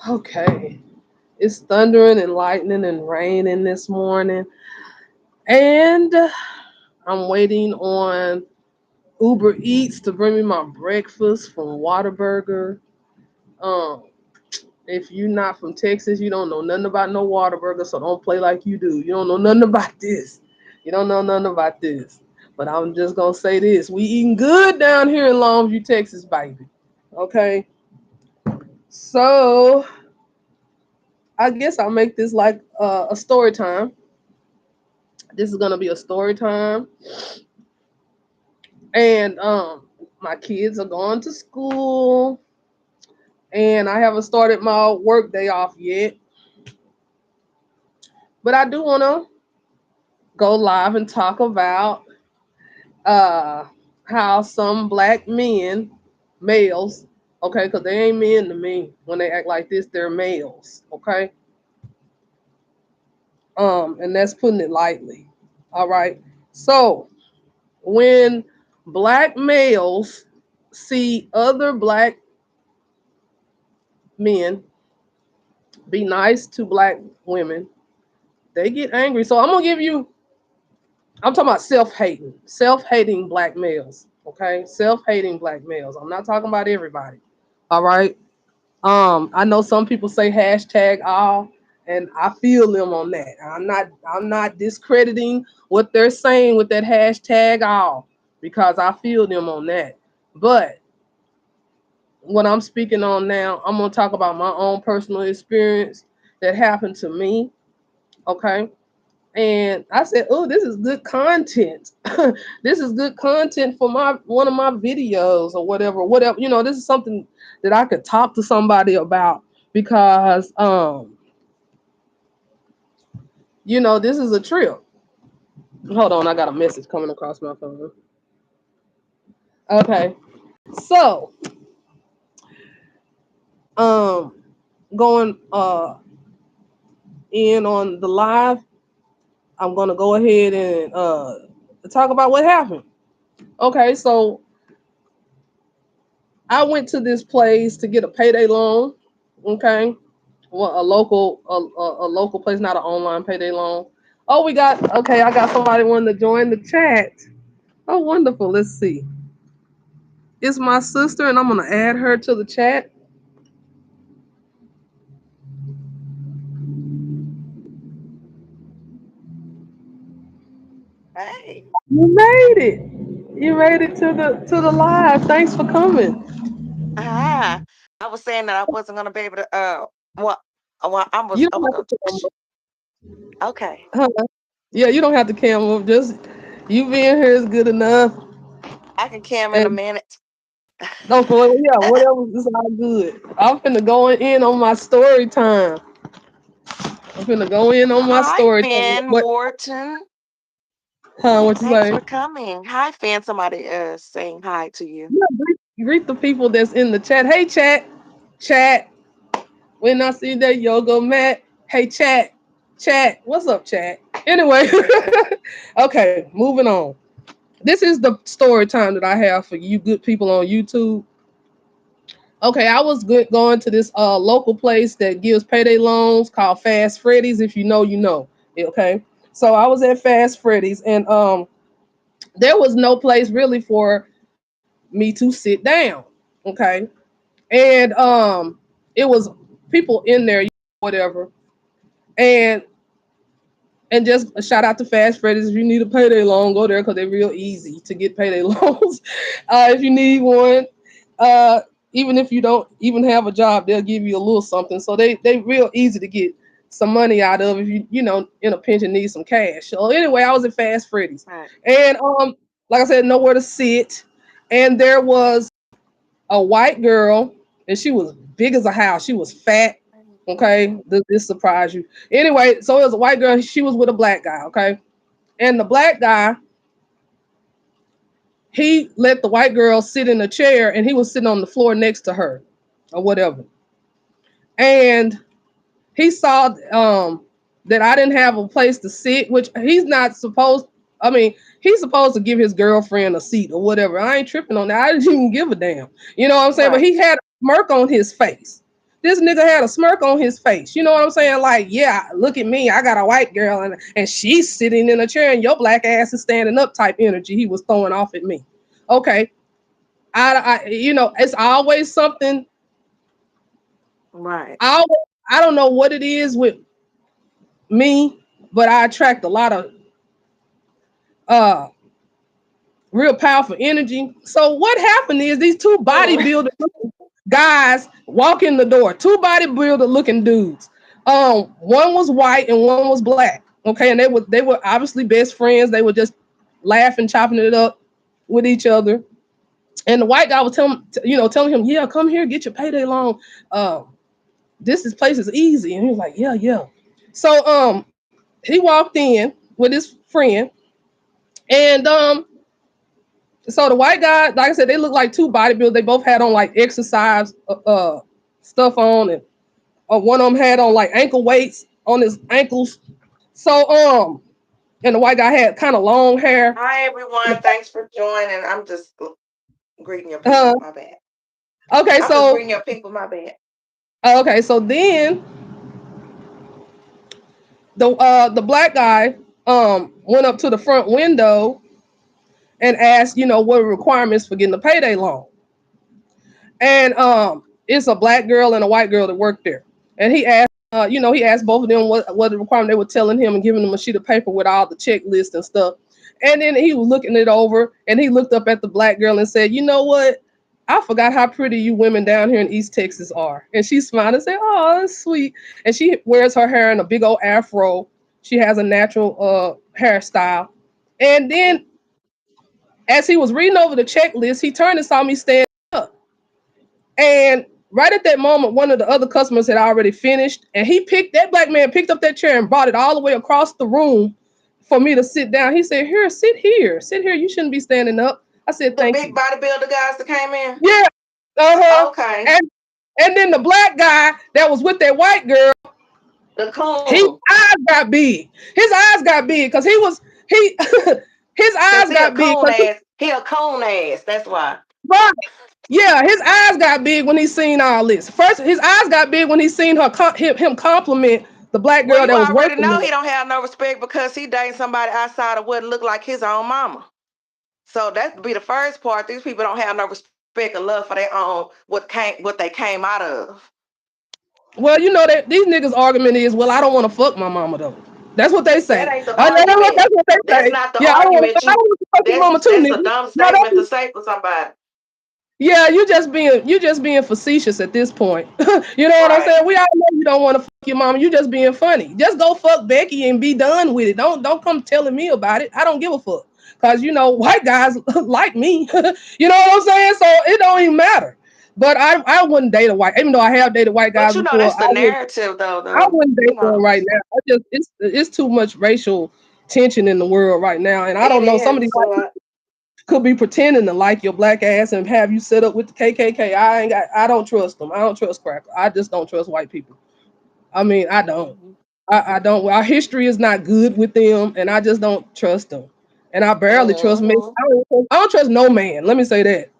Okay. It's thundering and lightning and raining this morning. And I'm waiting on Uber Eats to bring me my breakfast from Whataburger. Um, if you're not from Texas, you don't know nothing about no Whataburger, so don't play like you do. You don't know nothing about this. You don't know nothing about this. But I'm just gonna say this: we eating good down here in Longview, Texas, baby. Okay, so I guess I'll make this like a story time. This is gonna be a story time, and my kids are going to school, and I haven't started my work day off yet. But I do wanna go live and talk about uh how some black men, males, okay, because they ain't men to me. When they act like this, they're males, okay? And that's putting it lightly. All right. So when black males see other black men be nice to black women, they get angry. So I'm gonna give you, I'm talking about self-hating black males. Okay, self-hating black males. I'm not talking about everybody. All right. I know some people say hashtag all, and I feel them on that. I'm not discrediting what they're saying with that hashtag all, because I feel them on that. But what I'm speaking on now, I'm gonna talk about my own personal experience that happened to me. Okay. And I said, "Oh, this is good content. This is good content for my one of my videos or whatever, whatever. This is something that I could talk to somebody about because, this is a trip." Hold on, I got a message coming across my phone. Okay, so um, going in on the live, I'm gonna go ahead and talk about what happened. Okay, so I went to this place to get a payday loan. Okay, well, a local place, not an online payday loan. Oh, we got okay. I got somebody wanting to join the chat. Oh, wonderful. Let's see. It's my sister, and I'm gonna add her to the chat. Hey. You made it. You made it to the live. Thanks for coming. Ah, I was saying that I wasn't gonna be able to well You I don't was have gonna to cam okay. up. Huh? Yeah, you don't have to cam up. Just you being here is good enough. I can cam in a And minute. no, for yeah, whatever is all good. I'm finna go in on my story time. I'm finna go in on my Hi, story time. Fan What? Wharton. Huh? What you Thanks say? for coming. Hi, Fan. Somebody saying hi to you. Yeah, greet the people that's in the chat. Hey, chat. When I see that yoga mat, hey, chat. What's up, chat? Anyway, okay, moving on. This is the story time that I have for you good people on YouTube. Okay, I was good going to this local place that gives payday loans called Fast Freddy's. If you know, you know. Okay, so I was at Fast Freddy's, and there was no place really for me to sit down. Okay, and it was people in there, whatever, and just a shout out to Fast Freddy's. If you need a payday loan, go there because they're real easy to get payday loans. If you need one, uh, even if you don't even have a job, they'll give you a little something. So they real easy to get some money out of if you in a pinch and need some cash. So anyway, I was at Fast Freddy's, Right. and like I said, nowhere to sit, and there was a white girl, and she was big as a house. She was fat. Okay, this surprised you. Anyway, so it was a white girl. She was with a black guy. Okay, and the black guy, he let the white girl sit in a chair, and he was sitting on the floor next to her, or whatever. And he saw that I didn't have a place to sit, which he's not supposed. I mean, he's supposed to give his girlfriend a seat or whatever. I ain't tripping on that. I didn't even give a damn. You know what I'm saying? But Right. he had a smirk on his face. this nigga had a smirk on his face. You know what I'm saying? Like, yeah, look at me. I got a white girl and she's sitting in a chair and your black ass is standing up type energy he was throwing off at me. Okay. I you know, it's always something. Right. I don't know what it is with me, but I attract a lot of uh real powerful energy. So what happened is these two Mm. bodybuilder guys walk in the door. Two bodybuilder looking dudes. One was white and one was black. Okay, and they were obviously best friends. They were just laughing, chopping it up with each other. And the white guy was telling him, yeah, come here, get your payday loan. This place is easy. And he was like, yeah, yeah. So he walked in with his friend, and so the white guy, like I said, they look like two bodybuilders. They both had on like exercise stuff on, and one of them had on like ankle weights on his ankles. So and the white guy had kind of long hair. Hi everyone, thanks for joining. I'm just greeting your Uh, people. My bad. okay, I'm just so greeting your people. My bad. then the black guy went up to the front window and asked, what are the requirements for getting a payday loan. And it's a black girl and a white girl that worked there. And he asked, he asked both of them what the requirement. They were telling him and giving him a sheet of paper with all the checklist and stuff. And then he was looking it over, and he looked up at the black girl and said, "You know what? I forgot how pretty you women down here in East Texas are." And she smiled and said, "Oh, that's sweet." And she wears her hair in a big old afro. She has a natural hairstyle. And then as he was reading over the checklist, he turned and saw me stand up. And right at that moment, one of the other customers had already finished, and that black man picked up that chair and brought it all the way across the room for me to sit down. He said, "Here, sit here, sit here. You shouldn't be standing up." I said, The "Thank big you." bodybuilder guys that came in. Yeah, uh-huh. Okay. And then the black guy that was with that white girl, The his coon. eyes got big. His eyes got big because he his Cause eyes he a got big. coon ass. He a coon ass. That's why. Right. Yeah, his eyes got big when he seen all this. First, his eyes got big when he seen him compliment the black Well, girl you that was already working know there. he don't have no respect because he dating somebody outside of what look like his own mama. So that be the first part. These people don't have no respect or love for their own what they came out of. Well, that these niggas' argument is, well, I don't want to fuck my mama though. That's what they That say. ain't the That's argument. what they That's say. not the Yeah, argument. I want to fuck your mama too, That's a nigga. dumb No, statement to say for somebody. yeah, you just being facetious at this point. You know what I'm Right. saying? We all know you don't want to fuck your mama. You just being funny. Just go fuck Becky and be done with it. Don't come telling me about it. I don't give a fuck. Cause white guys like me. You know what I'm saying? So it don't even matter. But I wouldn't date a white, even though I have dated white But guys before. that's the narrative though, I wouldn't date You one know. right now. It's too much racial tension in the world right now, and I It don't know. Some of these is. So could be pretending to like your black ass and have you set up with the KKK. I don't trust them. I don't trust crackers. I just don't trust white people. I mean, I don't. mm-hmm. I don't. Our history is not good with them, and I just don't trust them. And I barely trust me. Mm-hmm. I don't trust no man. Let me say that.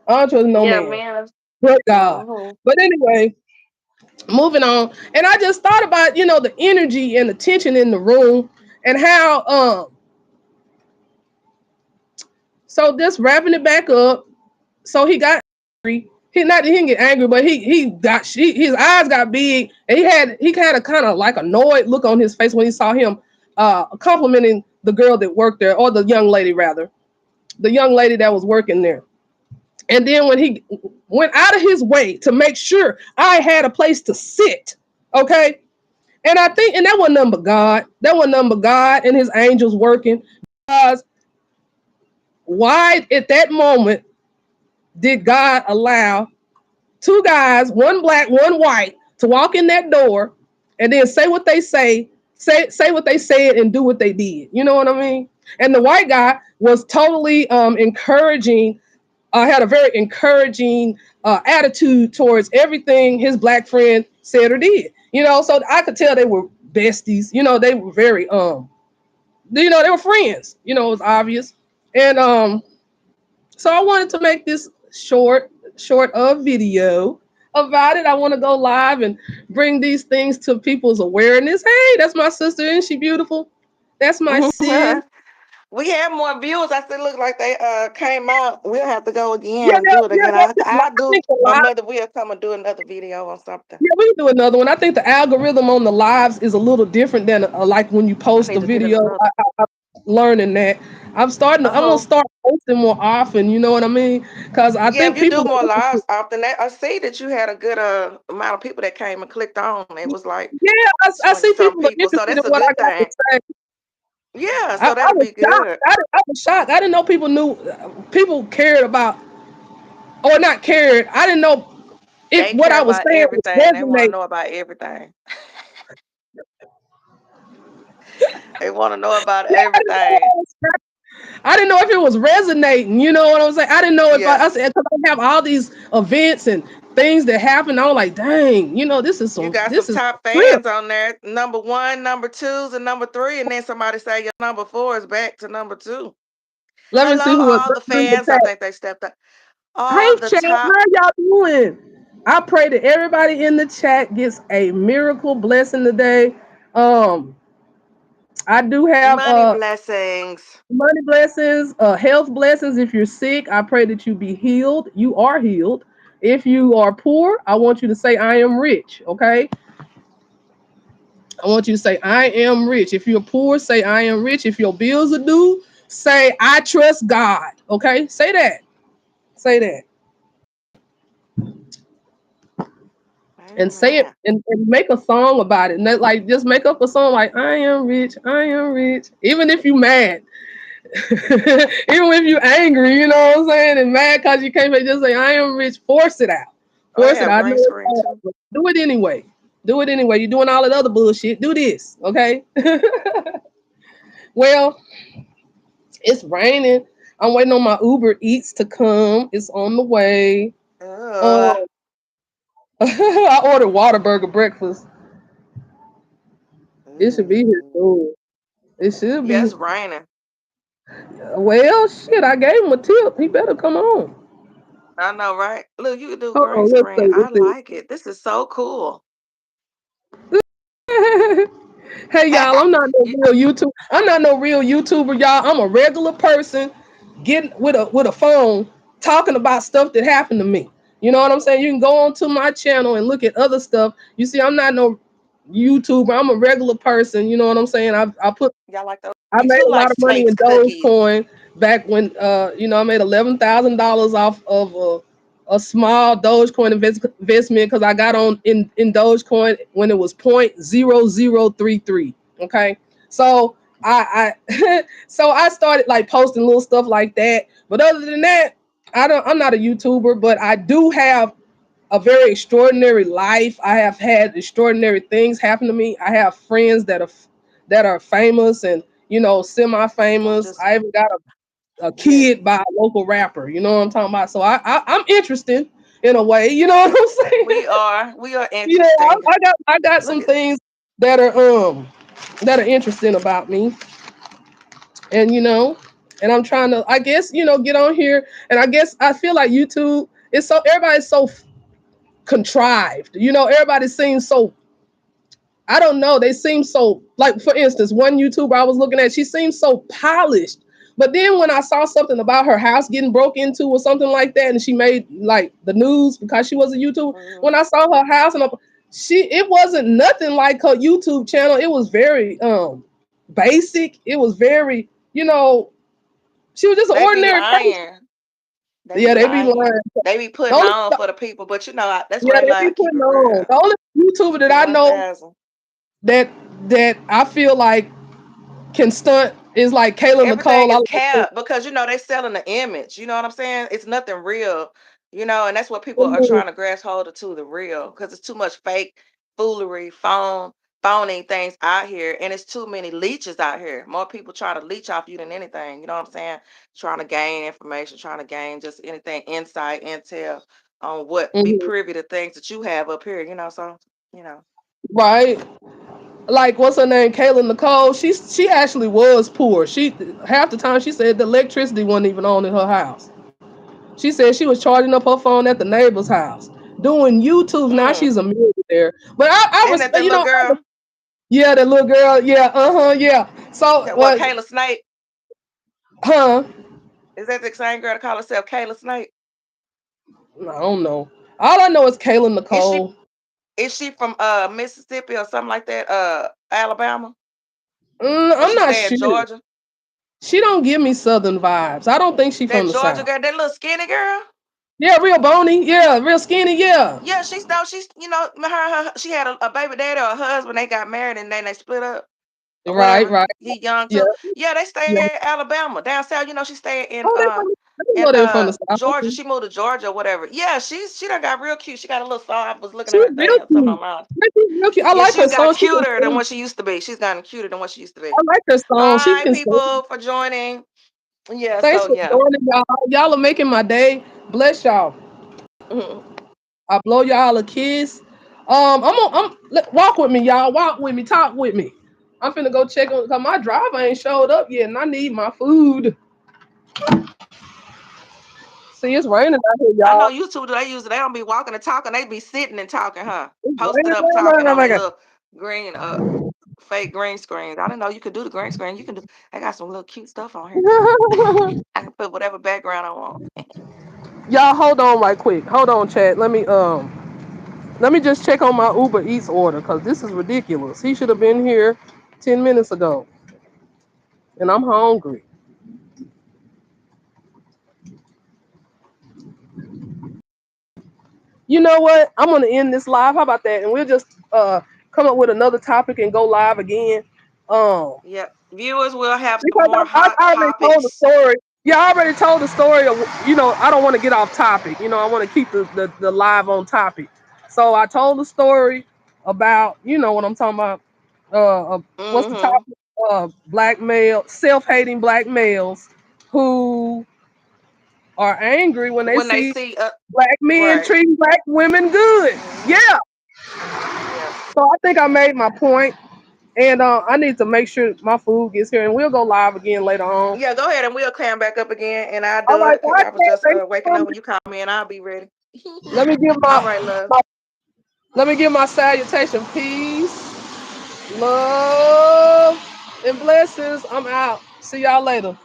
I don't trust no Yeah, man. man. But God. Mm-hmm. But anyway, moving on. And I just thought about, the energy and the tension in the room and how so just wrapping it back up. So he got angry. He didn't get angry, but his eyes got big, and he had a kind of like annoyed look on his face when he saw him complimenting the girl that worked there, or the young lady rather, the young lady that was working there. And then when he went out of his way to make sure I had a place to sit, okay. And I think, and that wasn't nothing but God. That wasn't nothing but God and his angels working. Because why at that moment did God allow two guys, one black, one white, to walk in that door and then say what they say what they said and do what they did? You know what I mean? And the white guy was totally encouraging, had a very encouraging attitude towards everything his black friend said or did. So I could tell they were besties. They were very they were friends. It was obvious. And so I wanted to make this short video about it. I want to go live and bring these things to people's awareness. Hey, that's my sister. Isn't she beautiful? That's my sis. We have more viewers. I still look like they came out. We'll have to go Yeah, again and do it again. I I'll do think the my live, mother will come and do another video on something. yeah, we can do another one. I think the algorithm on the lives is a little different than like when you I post need a to get video. another. I'm learning that. I'm gonna Oh, start posting more often. You know what I mean? Because I yeah. If think you people do are more interested. lives often, I see that you had a good amount of people that came and clicked on. It was like Yeah, I 20 see some people are people, so interested in that's a what I good got to thing. say. Yeah, I so that'll was be shocked. good. I was shocked. I didn't know people knew. People cared about, or not cared. I didn't know if They what care I was about saying was everything. They want to resonate. know about everything. They want to know about Yeah, everything. I didn't know if it was resonating. You know what I'm saying? I didn't know if Yeah. I said, because I have all these events and things that happen. I was like, dang, You got some this is top real. fans on there. Number one, number twos, and number three. And then somebody say your number four is back to number two. Let me see Hello, who was all the in the fans. I chat. think they stepped up. Hey, All the chat, top. how y'all doing? I pray that everybody in the chat gets a miracle blessing today. Um, I do have Money blessings. money blessings, health blessings. If you're sick, I pray that you be healed. You are healed. If you are poor, I want you to say, I am rich. Okay. I want you to say, I am rich. If you're poor, say, I am rich. If your bills are due, say, I trust God. Okay. Say that. Say that. And say it Amen. and make a song about it. And that, like, just make up a song like, I am rich. I am rich. Even if you mad. Even if you angry, you know what I'm saying, and mad because you can't just say I am rich. Force it out. Oh, they Force it have out. I know green it's screen hard, too. but do it anyway. Do it anyway. You're doing all that other bullshit. Do this, okay? Well, it's raining. I'm waiting on my Uber Eats to come. It's on the way. Um, Ugh. I ordered Whataburger breakfast. It should be here Ooh. soon. It should Yeah, be. it's raining. Well, shit. I gave him a tip. He better come on. I know, right? Look, you can do Hold green on. Let's screen. see. I like it. This is so cool. Hey y'all, I'm not no You- real YouTube. I'm not no real YouTuber, y'all. I'm a regular person getting with a phone talking about stuff that happened to me. You know what I'm saying? You can go onto my channel and look at other stuff. You see, I'm not no YouTuber. I'm a regular person. You know what I'm saying? Y'all like those? I Me made too, a lot like of money Tate's in cookies. Dogecoin back when I made $11,000 off of a small Dogecoin investment because I got on in Dogecoin when it was 0.0033. Okay, so I so I started like posting little stuff like that. But other than that, I'm not a YouTuber, but I do have a very extraordinary life. I have had extraordinary things happen to me. I have friends that are famous and I'm semi-famous. just I even got a yes. kid by a local rapper. You know what I'm talking about? So I'm interested in a way. You know what I'm saying? We are Yeah, interesting. I got Look some at things that are interesting about me, and and I'm trying to, I guess, get on here, and I guess I feel like YouTube is so everybody's so contrived. Everybody seems so, I don't know. They seem so, like, for instance, one YouTuber I was looking at, she seems so polished. But then when I saw something about her house getting broke into or something like that, and she made like the news because she was a YouTuber. mhm. When I saw her house and it wasn't nothing like her YouTube channel. It was very basic. It was very, she was just an They be ordinary person. lying. They be Yeah, they be lying. lying. They be The putting only, on for the people, but that's why yeah, they they like be to keep putting it on. real. The only YouTuber Keep that it I know 1,000. that I feel like can stunt is like Kayla Everything Nicole. I is like her. capped because they selling the image. You know what I'm saying? It's nothing real. And that's what people are Mhm. trying to grasp hold of to the real because it's too much fake foolery, phony things out here, and it's too many leeches out here. More people trying to leech off you than anything. You know what I'm saying? Trying to gain information, trying to gain just anything, insight, intel on what be Mhm. privy to things that you have up here. So you know. Right. Like, what's her name? Kayla Nicole. She actually was poor. She half the time she said the electricity wasn't even on in her house. She said she was charging up her phone at the neighbor's house. doing YouTube. Now Mm. she's a millionaire. But I Isn't was, that the you little know, girl? yeah, the little girl. Yeah, yeah. So, What, Kayla Snake? huh? Is that the same girl that call herself Kayla Snake? I don't know. All I know is Kayla Is she Nicole. is she from Mississippi or something like that? Alabama? Or I'm she not stay in sure. Georgia? She don't give me Southern vibes. I don't think she That from the Georgia South. girl, that little skinny girl? Yeah, real bony. Yeah, real skinny. Yeah. Yeah, she's no, she's she had a baby daddy or a husband. They got married and then they split up or Right, whatever. right. He young Yeah, too. Yeah, they stay yeah. in Alabama down south. She stayed Oh, they from. I didn't in know they were from the South. Georgia. Okay. She moved to Georgia or whatever. Yeah, she done got real cute. She got a little song. I was looking at She's her real thing or something cute. online. She's real cute. I Yeah, like her she's got song. She can cuter than sing. what she used to be. She's gotten cuter than what she used to be. I like her song. She Bye, can sing. people, for joining. Yeah, Thanks so for yeah. joining, y'all. Y'all are making my day. Bless y'all. I blow y'all a kiss. Walk with me, y'all. Walk with me. Talk with me. I'm finna go check on because my driver ain't showed up yet, and I need my food. See, it's raining out here, I know y'all. YouTube, they don't be walking and talking, they be sitting and talking, huh? It's Posted raining up talking on their down little green fake green screens. I didn't know you could do the green screen. You can do I got some little cute stuff on here. there. I can put whatever background I want. Y'all, hold on right quick. Hold on, chat. Let me just check on my Uber Eats order because this is ridiculous. He should have been here 10 minutes ago, and I'm hungry. You know what? I'm gonna end this live. How about that? And we'll just come up with another topic and go live again. Um, Yep. Viewers will have some because more hot I already told the topics. story. Yeah, I already told the story of, I don't want to get off topic. I want to keep the live on topic. So I told the story about, what I'm talking about. What's the Mm-hmm. topic? Black male, self-hating black males who are angry when they When they see see black men right. treating black women good. Mm-hmm. Yeah. Yeah. So I think I made my point, and I need to make sure my food gets here, and we'll go live again later on. Yeah, go ahead and we'll clam back up again and I'll All do right, it because well, I I was just thanks for waking up coming. when you call me and I'll be ready. Let me give All right, love. let me give my salutation. Peace, love, and blessings. I'm out. See y'all later.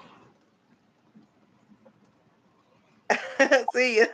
See ya.